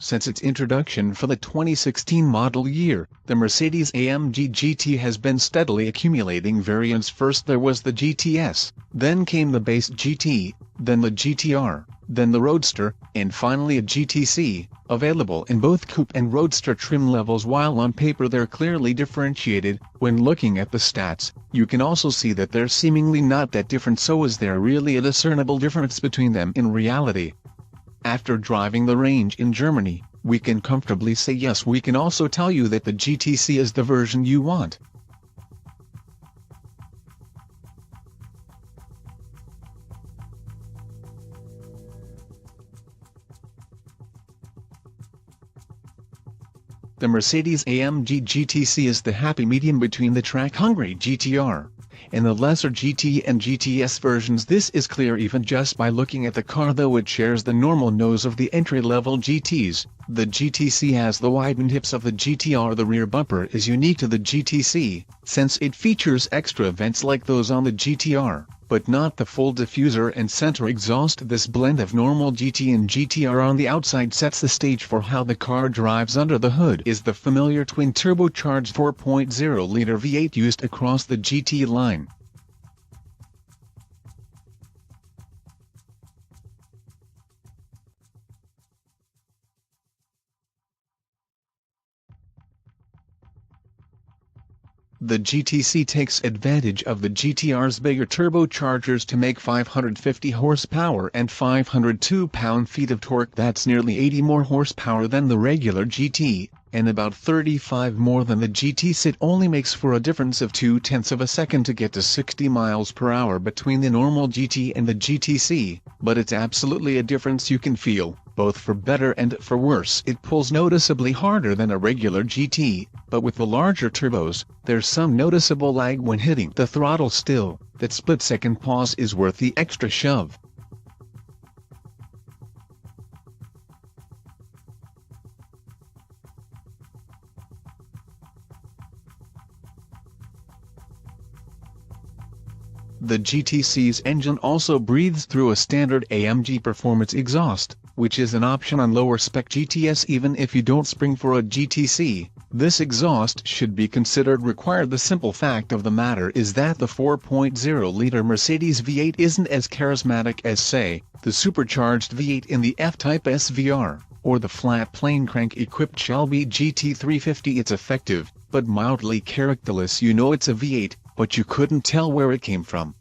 Since its introduction for the 2016 model year, the Mercedes-AMG GT has been steadily accumulating variants. First there was the GTS, then came the base GT, then the GTR, then the Roadster, and finally a GTC, available in both coupe and roadster trim levels. While on paper they're clearly differentiated, when looking at the stats, you can also see that they're seemingly not that different. So is there really a discernible difference between them in reality? After driving the range in Germany, we can comfortably say yes. We can also tell you that the GTC is the version you want. The Mercedes-AMG GTC is the happy medium between the track-hungry GTR and the lesser GT and GTS versions. This is clear even just by looking at the car. Though it shares the normal nose of the entry-level GTs, the GTC has the widened hips of the GTR. The rear bumper is unique to the GTC, since it features extra vents like those on the GTR, but not the full diffuser and center exhaust. This blend of normal GT and GTR on the outside sets the stage for how the car drives. Under the hood is the familiar twin-turbocharged 4.0-liter V8 used across the GT line. The GTC takes advantage of the GTR's bigger turbochargers to make 550 horsepower and 502 pound-feet of torque. That's nearly 80 more horsepower than the regular GT, and about 35 more than the GTS. It only makes for a difference of 0.2 of a second to get to 60 miles per hour between the normal GT and the GTC, but it's absolutely a difference you can feel, both for better and for worse. It pulls noticeably harder than a regular GT, but with the larger turbos, there's some noticeable lag when hitting the throttle. Still, that split-second pause is worth the extra shove. The GTC's engine also breathes through a standard AMG Performance exhaust, which is an option on lower-spec GTS. Even if you don't spring for a GTC, this exhaust should be considered required. The simple fact of the matter is that the 4.0-liter Mercedes V8 isn't as charismatic as, say, the supercharged V8 in the F-Type SVR, or the flat plane crank-equipped Shelby GT350. It's effective, but mildly characterless. You know it's a V8, but you couldn't tell where it came from.